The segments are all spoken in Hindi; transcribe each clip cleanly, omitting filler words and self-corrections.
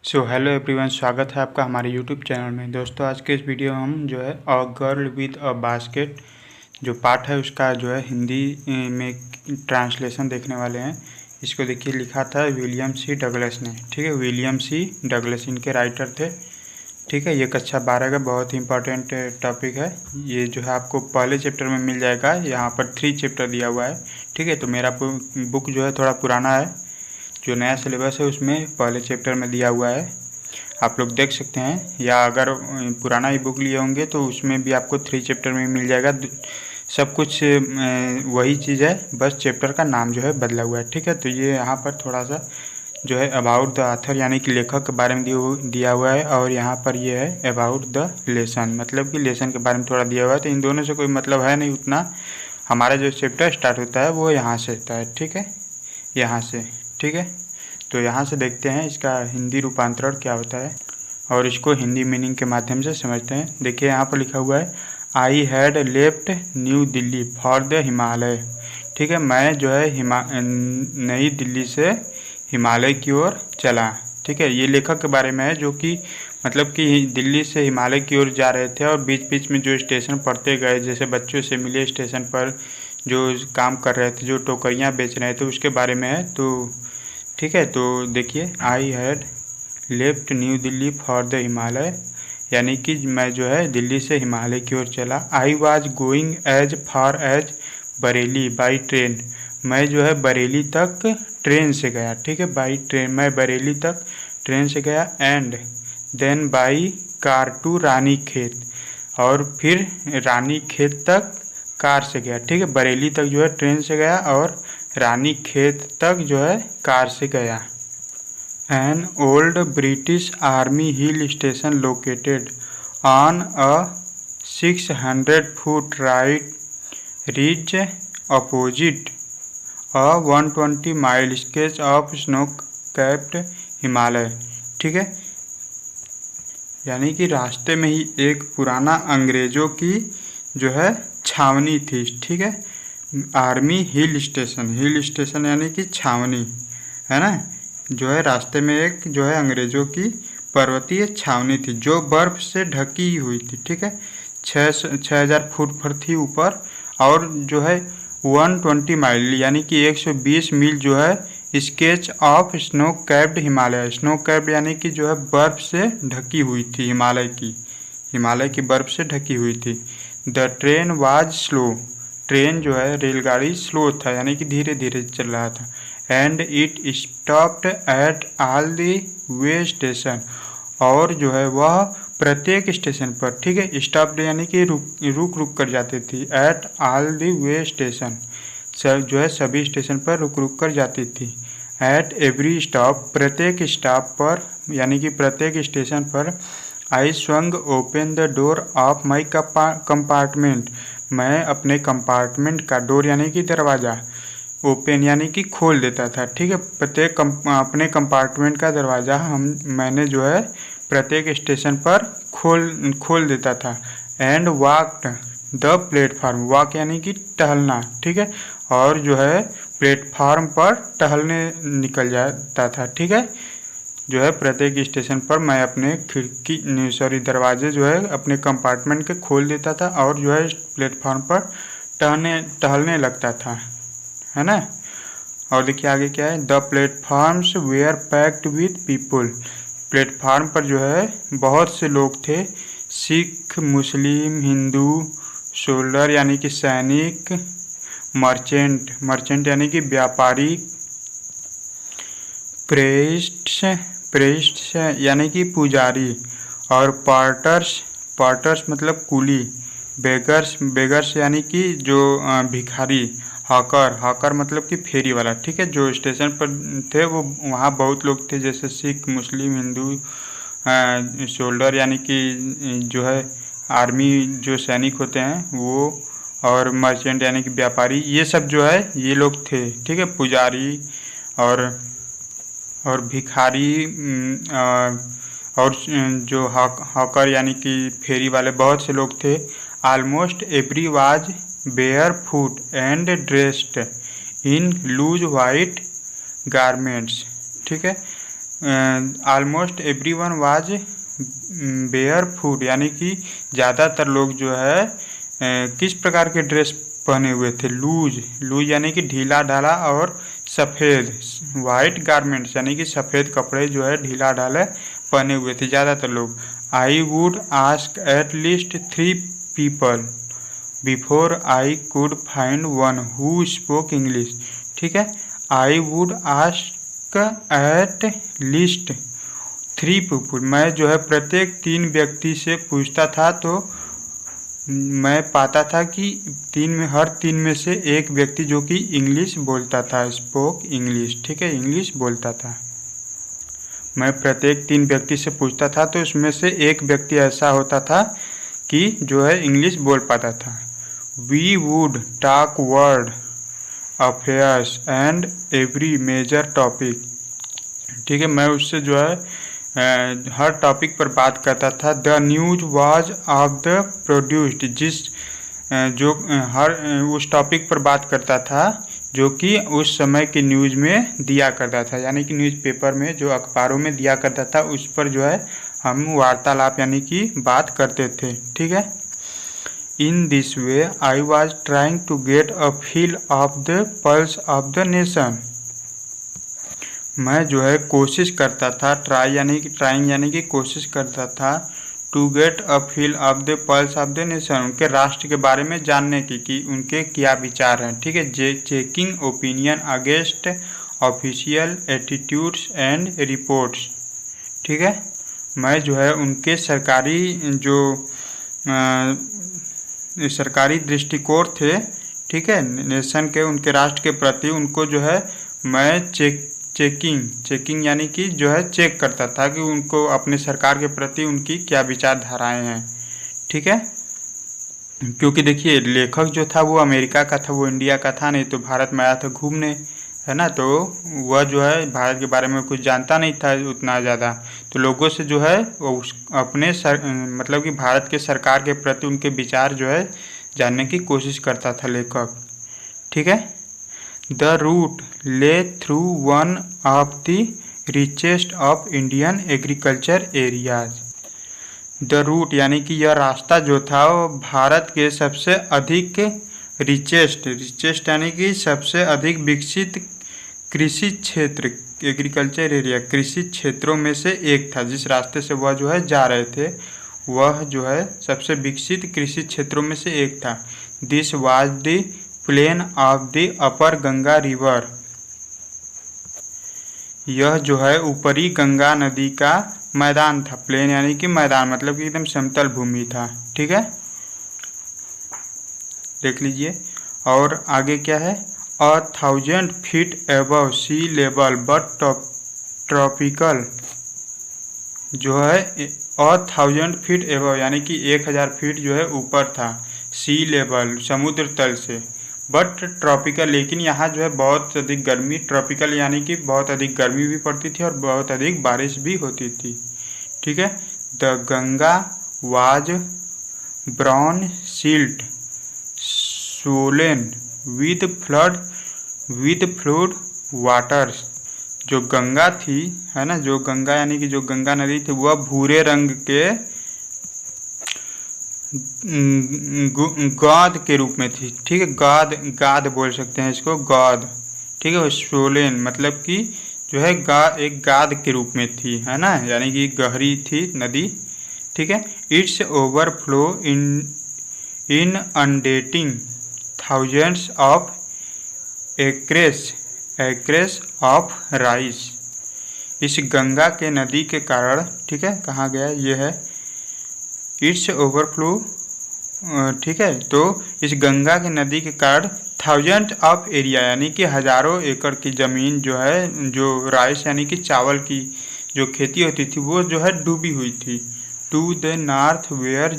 हेलो एवरीवन, स्वागत है आपका हमारे यूट्यूब चैनल में। दोस्तों, आज के इस वीडियो में हम जो है a girl with a basket जो पार्ट है उसका जो है हिंदी में ट्रांसलेशन देखने वाले हैं। इसको देखिए, लिखा था विलियम सी डगलस ने। ठीक है, विलियम सी डगलस इनके राइटर थे। ठीक है, ये कक्षा 12 का बहुत ही इंपॉर्टेंट टॉपिक है। ये जो है आपको पहले चैप्टर में मिल जाएगा। यहाँ पर 3 चैप्टर दिया हुआ है। ठीक है, तो मेरा बुक जो है थोड़ा पुराना है। जो नया सिलेबस है उसमें पहले चैप्टर में दिया हुआ है, आप लोग देख सकते हैं। या अगर पुराना ही बुक लिए होंगे तो उसमें भी आपको 3 चैप्टर में मिल जाएगा। सब कुछ वही चीज़ है, बस चैप्टर का नाम जो है बदला हुआ है। ठीक है, तो ये यहाँ पर थोड़ा सा जो है अबाउट द ऑथर यानी कि लेखक के बारे में दिया हुआ है, और यहाँ पर ये है अबाउट द लेसन, मतलब कि लेसन के बारे में थोड़ा दिया हुआ है। तो इन दोनों से कोई मतलब है नहीं उतना। हमारा जो चैप्टर स्टार्ट होता है वो यहाँ से होता है। ठीक है, यहाँ से। ठीक है, तो यहाँ से देखते हैं इसका हिंदी रूपांतरण क्या होता है और इसको हिंदी मीनिंग के माध्यम से समझते हैं। देखिए, यहाँ पर लिखा हुआ है I had left new Delhi for the Himalaya. ठीक है, मैं जो है नई दिल्ली से हिमालय की ओर चला। ठीक है, ये लेखक के बारे में है, जो कि मतलब कि दिल्ली से हिमालय की ओर जा रहे थे और बीच बीच में जो स्टेशन पढ़ते गए, जैसे बच्चों से मिले स्टेशन पर जो काम कर रहे थे, जो टोकरियाँ बेच रहे थे, उसके बारे में है। तो ठीक है, तो देखिए, I had left new Delhi for the Himalaya, यानी कि मैं जो है दिल्ली से हिमालय की ओर चला। I was going as far as Bareilly by train, मैं जो है बरेली तक ट्रेन से गया। ठीक है, बाई ट्रेन, मैं बरेली तक ट्रेन से गया। And then by car to Ranikhet, और फिर रानी खेत तक कार से गया। ठीक है, बरेली तक जो है ट्रेन से गया और रानी खेत तक जो है कार से गया। An old British army hill station located on a 600 foot right ridge opposite a 120 mile sketch of snow capped Himalaya. ठीक है, यानी कि रास्ते में ही एक पुराना अंग्रेज़ों की जो है छावनी थी। ठीक है, आर्मी हिल स्टेशन यानी कि छावनी है ना। जो है रास्ते में एक जो है अंग्रेज़ों की पर्वतीय छावनी थी जो बर्फ़ से ढकी हुई थी। ठीक है, 6,000 फुट पर थी ऊपर, और जो है 120 माइल यानी कि 120 मील जो है sketch of snow capped Himalaya. Snow capped यानी कि जो है बर्फ़ से ढकी हुई थी, हिमालय की बर्फ़ से ढकी हुई थी। The train was slow, train जो है रेलगाड़ी स्लो था यानी कि धीरे धीरे चल रहा था। And it stopped at all the way station, और जो है वह प्रत्येक स्टेशन पर, ठीक है, स्टॉप्ड यानी कि रुक कर जाती थी। At all the way station, सब जो है सभी स्टेशन पर रुक कर जाती थी। एट एवरी स्टॉप, प्रत्येक स्टॉप पर यानी कि प्रत्येक स्टेशन पर। I swung open the door of my compartment, मैं अपने कंपार्टमेंट का डोर यानी कि दरवाज़ा ओपन यानी कि खोल देता था। ठीक है, प्रत्येक अपने कंपार्टमेंट का दरवाज़ा मैंने जो है प्रत्येक स्टेशन पर खोल देता था। And walked the platform, walk यानी कि टहलना। ठीक है, और जो है प्लेटफार्म पर टहलने निकल जाता था। ठीक है, जो है प्रत्येक स्टेशन पर मैं अपने दरवाजे जो है अपने कंपार्टमेंट के खोल देता था और जो है प्लेटफार्म पर टहलने लगता था, है ना। और देखिए आगे क्या है, the platforms were packed with people, platform पर जो है बहुत से लोग थे। सिख, मुस्लिम, हिंदू, सोल्डर यानी कि सैनिक, मर्चेंट यानी कि व्यापारी, प्रेस्ट्स यानी कि पुजारी, और पार्टर्स मतलब कुली, बेगर्स यानी कि जो भिखारी, हॉकर मतलब कि फेरी वाला। ठीक है, जो स्टेशन पर थे वो वहाँ बहुत लोग थे, जैसे सिख, मुस्लिम, हिंदू, सोल्डर यानी कि जो है आर्मी जो सैनिक होते हैं वो, और मर्चेंट यानी कि व्यापारी, ये सब जो है ये लोग थे। ठीक है, पुजारी और भिखारी, और जो हॉकर यानी कि फेरी वाले, बहुत से लोग थे। Almost every was bare foot and dressed in loose white garments. ठीक है, almost everyone was bare food, यानी कि ज़्यादातर लोग जो है किस प्रकार के ड्रेस पहने हुए थे? लूज, लूज यानी कि ढीला ढाला, और सफ़ेद वाइट गारमेंट्स यानी कि सफ़ेद कपड़े जो है ढीला ढाला पहने हुए थे ज़्यादातर लोग। I would ask at least 3 people before I could find one who spoke English. ठीक है, I would ask at least 3 people, मैं जो है प्रत्येक 3 व्यक्ति से पूछता था, तो मैं पाता था कि हर 3 में से एक व्यक्ति जो कि इंग्लिश बोलता था, स्पोक इंग्लिश। ठीक है, इंग्लिश बोलता था। मैं प्रत्येक 3 व्यक्ति से पूछता था तो उसमें से एक व्यक्ति ऐसा होता था कि जो है इंग्लिश बोल पाता था। We would talk world affairs and every major topic. ठीक है, मैं उससे जो है हर टॉपिक पर बात करता था। The news was of the produced, जो हर उस टॉपिक पर बात करता था जो कि उस समय के न्यूज़ में दिया करता था, यानी कि न्यूज़पेपर में जो अखबारों में दिया करता था उस पर जो है हम वार्तालाप यानी कि बात करते थे। ठीक है, in this way I was trying to get a feel of the pulse of the nation. मैं जो है कोशिश करता था, ट्राइंग यानी कि कोशिश करता था, to get a feel of the pulse of the nation, उनके राष्ट्र के बारे में जानने की कि उनके क्या विचार हैं। ठीक है, checking opinion against official attitudes and reports. ठीक है, मैं जो है उनके सरकारी दृष्टिकोण थे, ठीक है, नेशन के, उनके राष्ट्र के प्रति, उनको जो है मैं चेकिंग यानी कि जो है चेक करता था कि उनको अपने सरकार के प्रति उनकी क्या विचारधाराएं हैं। ठीक है, क्योंकि देखिए लेखक जो था वो अमेरिका का था, वो इंडिया का था नहीं, तो भारत में आया था घूमने, है ना, तो वह जो है भारत के बारे में कुछ जानता नहीं था उतना ज़्यादा, तो लोगों से जो है वो मतलब कि भारत के सरकार के प्रति उनके विचार जो है जानने की कोशिश करता था लेखक। ठीक है, the route lay through one of the richest of Indian agriculture areas. The route यानी कि यह रास्ता जो था वो भारत के सबसे अधिक रिचेस्ट यानी कि सबसे अधिक विकसित कृषि क्षेत्र, एग्रीकल्चर एरिया, कृषि क्षेत्रों में से एक था। जिस रास्ते से वह जो है जा रहे थे वह जो है सबसे विकसित कृषि क्षेत्रों में से एक था। This was the plain of the upper Ganga river. यह जो है ऊपरी गंगा नदी का मैदान था। प्लेन यानी कि मैदान, मतलब कि एकदम समतल भूमि था। ठीक है, देख लीजिए। और आगे क्या है, 1000 feet above sea level but tropical, जो है 1000 फीट एबव यानी कि 1000 फीट जो है ऊपर था, सी लेवल समुद्र तल से, बट ट्रॉपिकल, लेकिन यहाँ जो है बहुत अधिक गर्मी, ट्रॉपिकल यानी कि बहुत अधिक गर्मी भी पड़ती थी और बहुत अधिक बारिश भी होती थी। ठीक है, the Ganga was brown silt Solan with fluid waters. जो गंगा थी, है ना, जो गंगा यानी कि जो गंगा नदी थी वह भूरे रंग के गाद के रूप में थी। ठीक है, गाद बोल सकते हैं इसको, गाद। ठीक है, सोलेन मतलब कि जो है एक गाद के रूप में थी, है ना, यानी कि गहरी थी नदी। ठीक है, it's overflow inundating thousands of acres of rice. इस गंगा के नदी के कारण, ठीक है, कहाँ गया ये है, इट्स ओवरफ्लो। ठीक है, तो इस गंगा की नदी के कारण थाउजेंड ऑफ एरिया यानी कि हज़ारों एकड़ की ज़मीन जो है, जो राइस यानी कि चावल की जो खेती होती थी वो जो है डूबी हुई थी। To the north where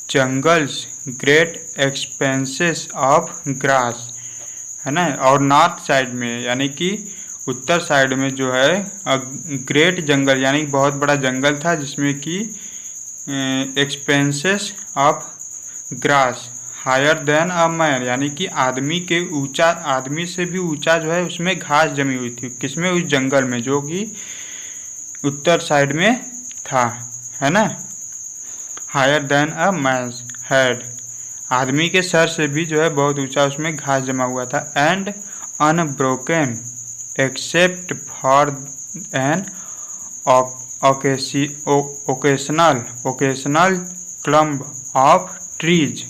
jungles great expanses of grass, है ना, और नॉर्थ साइड में यानी कि उत्तर साइड में जो है ग्रेट जंगल यानी बहुत बड़ा जंगल था जिसमें कि expanses of grass higher than a man, यानी कि आदमी से भी ऊंचा जो है उसमें घास जमी हुई थी। किसमें, उस जंगल में, जो कि उत्तर साइड में था, है ना। Higher than a man's head, आदमी के सर से भी जो है बहुत ऊंचा उसमें घास जमा हुआ था। And unbroken except for an occasional clump of trees,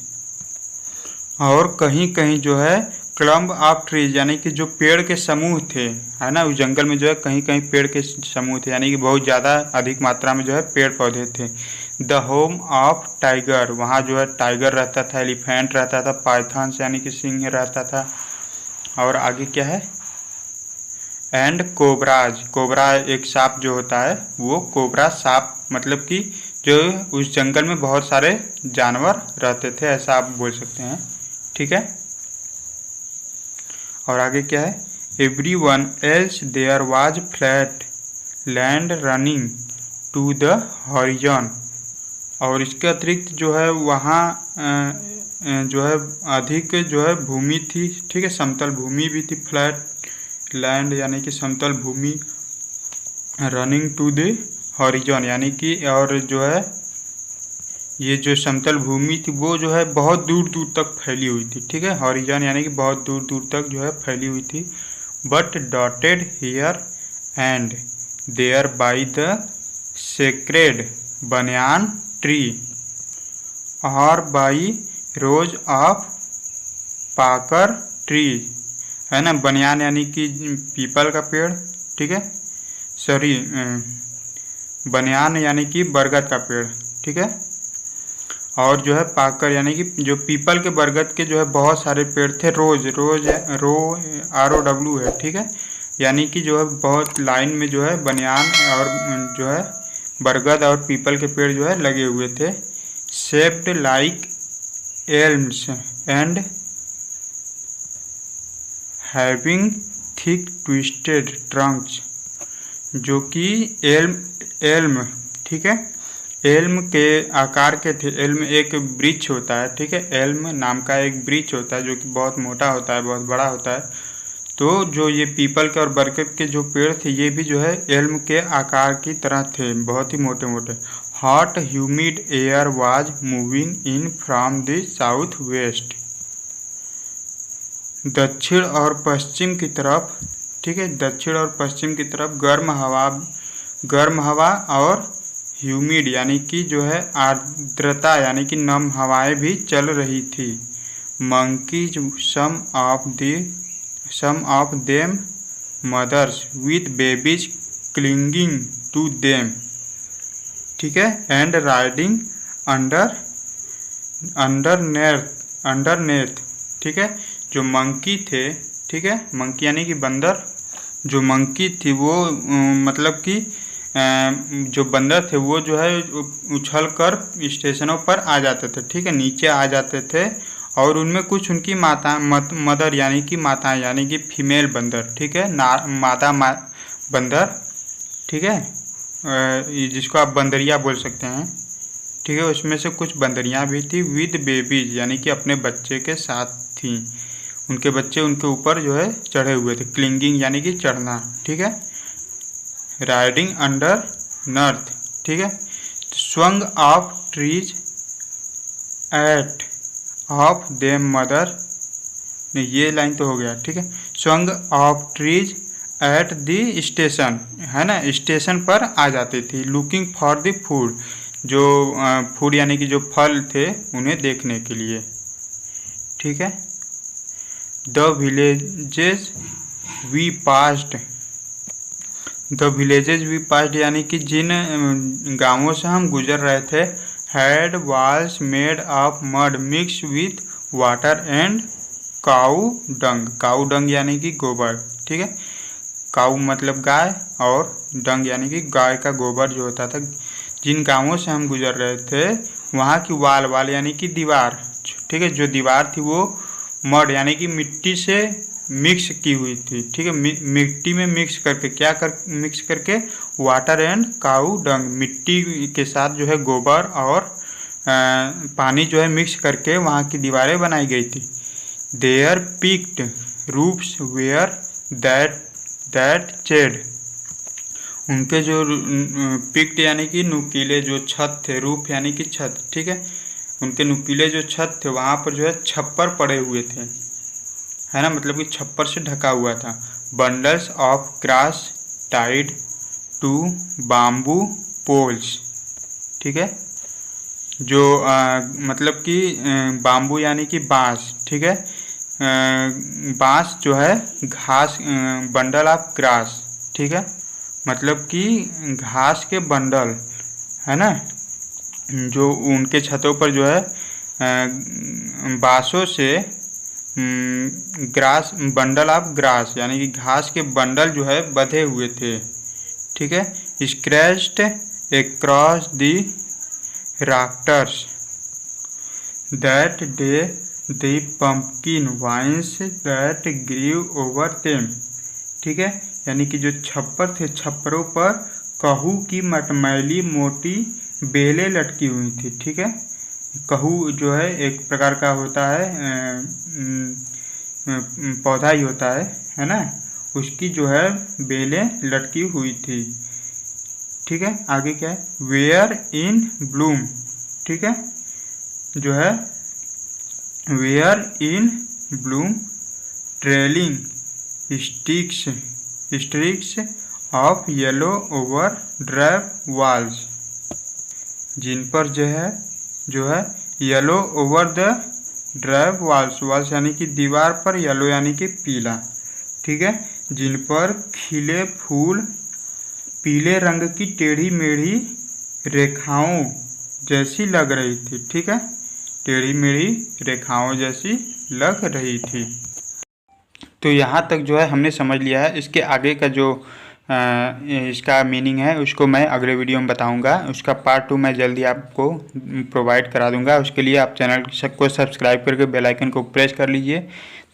और कहीं कहीं जो है क्लम्ब ऑफ ट्रीज यानी कि जो पेड़ के समूह थे, है ना, उस जंगल में जो है कहीं कहीं पेड़ के समूह थे, यानी कि बहुत ज़्यादा अधिक मात्रा में जो है पेड़ पौधे थे। द होम ऑफ टाइगर, वहाँ जो है टाइगर रहता था, एलिफेंट रहता था, पाइथन्स यानी कि सिंह रहता था। और आगे क्या है, एंड कोबराज, कोबरा एक सांप जो होता है वो कोबरा सांप, मतलब कि जो उस जंगल में बहुत सारे जानवर रहते थे, ऐसा आप बोल सकते हैं, ठीक है। और आगे क्या है, every one else there was flat land running to the horizon, और इसके अतिरिक्त जो है वहाँ जो है अधिक जो है भूमि थी, ठीक है, समतल भूमि भी थी, फ्लैट लैंड यानी कि समतल भूमि, रनिंग टू द हॉरिजॉन यानी कि, और जो है ये जो समतल भूमि थी वो जो है बहुत दूर दूर तक फैली हुई थी, ठीक है, हॉरिजॉन यानी कि बहुत दूर दूर तक जो है फैली हुई थी। But dotted here and there by the sacred banyan tree और by rows of pakar tree, है ना, बनियान यानी कि पीपल का पेड़, ठीक है, सॉरी बनियान यानी कि बरगद का पेड़, ठीक है, और जो है पाकर यानी कि जो पीपल के बरगद के जो है बहुत सारे पेड़ थे। रोज रोज ROW है, ठीक है, यानी कि जो है बहुत लाइन में जो है बनियान और जो है बरगद और पीपल के पेड़ जो है लगे हुए थे। Shaped like elms and having thick twisted Trunks, जो कि एल्म, ठीक है, एल्म के आकार के थे। एल्म एक वृक्ष होता है, ठीक है, एल्म नाम का एक वृक्ष होता है जो कि बहुत मोटा होता है, बहुत बड़ा होता है। तो जो ये पीपल के और बरगद के जो पेड़ थे ये भी जो है एल्म के आकार की तरह थे, बहुत ही मोटे मोटे। Hot humid air was moving in from the south west, दक्षिण और पश्चिम की तरफ, ठीक है, दक्षिण और पश्चिम की तरफ गर्म हवा और ह्यूमिड यानी कि जो है आर्द्रता यानी कि नम हवाएं भी चल रही थी। Monkeys some of them mothers with babies clinging to them, ठीक है, एंड राइडिंग अंडरनेथ, ठीक है, जो मंकी थे, ठीक है, मंकी यानी कि बंदर, जो मंकी थी वो मतलब कि जो बंदर थे वो जो है उछल कर स्टेशनों पर आ जाते थे, ठीक है, नीचे आ जाते थे, और उनमें कुछ उनकी मदर यानी कि माताएं यानी कि फीमेल बंदर, ठीक है, मादा बंदर, ठीक है, जिसको आप बंदरिया बोल सकते हैं, ठीक है, उसमें से कुछ बंदरियां भी थी। विद बेबीज यानी कि अपने बच्चे के साथ थी, उनके बच्चे उनके ऊपर जो है चढ़े हुए थे। क्लिंगिंग यानी कि चढ़ना, ठीक है, राइडिंग अंडर नर्थ, ठीक है, swung off trees at of them mother, नहीं ये लाइन तो हो गया, ठीक है, swung off trees at the station, है ना, स्टेशन पर आ जाती थी। लुकिंग फॉर द फूड, जो फूड यानी कि जो फल थे उन्हें देखने के लिए, ठीक है। The villages we passed, the villages we passed यानी कि जिन गांवों से हम गुजर रहे थे, had walls made of mud mix with water and cow dung यानी कि गोबर, ठीक है, काऊ मतलब गाय और डंग यानी कि गाय का गोबर जो होता था। जिन गांवों से हम गुजर रहे थे वहाँ की वाल यानी कि दीवार, ठीक है, जो दीवार थी वो मड यानी कि मिट्टी से मिक्स की हुई थी, ठीक है, मिट्टी में मिक्स करके मिक्स करके वाटर एंड काऊ डंग, मिट्टी के साथ जो है गोबर और पानी जो है मिक्स करके वहाँ की दीवारें बनाई गई थी। Their peaked roofs were thatched, उनके जो पिक्ट यानी कि नुकीले जो छत थे, रूफ यानी कि छत, ठीक है, उनके नुकीले जो छत थे वहाँ पर जो है छप्पर पड़े हुए थे, है ना, मतलब कि छप्पर से ढका हुआ था। Bundles of grass tied to bamboo poles, ठीक है, जो मतलब कि बाम्बू यानी कि बाँस, ठीक है, बाँस जो है घास, बंडल ऑफ ग्रास, ठीक है, मतलब कि घास के बंडल, है ना, जो उनके छतों पर जो है बाँसों से ग्रास, बंडल ऑफ ग्रास यानी कि घास के बंडल जो है बंधे हुए थे, ठीक है, scratched across the rafters that day the pumpkin vines that grew over them, ठीक है, यानी कि जो छप्पर थे, छप्परों पर कहू की मटमैली मोटी बेलें लटकी हुई थी, ठीक है, कहू जो है एक प्रकार का होता है, पौधा ही होता है ना, उसकी जो है बेलें लटकी हुई थी, ठीक है। आगे क्या है, वेयर इन ब्लूम, ठीक है, जो है were in bloom trailing streaks of yellow over drab walls, जिन पर जो है yellow over the drab walls, walls यानी कि दीवार पर, येलो यानी कि पीला, ठीक है, जिन पर खिले फूल पीले रंग की टेढ़ी मेढ़ी रेखाओं जैसी लग रही थी, ठीक है, टेढ़ी मेढ़ी रेखाओं जैसी लग रही थी। तो यहाँ तक जो है हमने समझ लिया है। इसके आगे का जो इसका मीनिंग है उसको मैं अगले वीडियो में बताऊंगा। उसका पार्ट 2 मैं जल्दी आपको प्रोवाइड करा दूंगा। उसके लिए आप चैनल को सब्सक्राइब करके बेल आइकन को प्रेस कर लीजिए,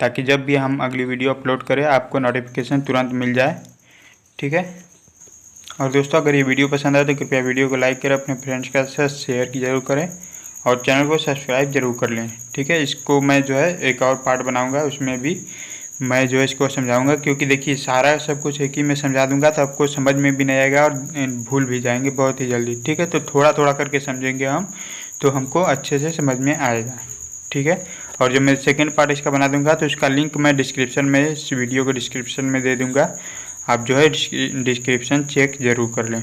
ताकि जब भी हम अगली वीडियो अपलोड करें आपको नोटिफिकेशन तुरंत मिल जाए, ठीक है। और दोस्तों, अगर ये वीडियो पसंद आए तो कृपया वीडियो को लाइक करें, अपने फ्रेंड्स के साथ शेयर जरूर करें और चैनल को सब्सक्राइब जरूर कर लें, ठीक है। इसको मैं जो है एक और पार्ट बनाऊँगा, उसमें भी मैं जो है इसको समझाऊंगा, क्योंकि देखिए सारा सब कुछ एक ही में समझा दूंगा तो आपको समझ में भी नहीं आएगा और भूल भी जाएंगे बहुत ही जल्दी, ठीक है। तो थोड़ा थोड़ा करके समझेंगे हम, तो हमको अच्छे से समझ में आएगा, ठीक है। और जब मैं सेकंड पार्ट इसका बना दूंगा तो इसका लिंक मैं डिस्क्रिप्शन में, इस वीडियो को डिस्क्रिप्शन में दे दूंगा, आप जो है डिस्क्रिप्शन चेक ज़रूर कर लें।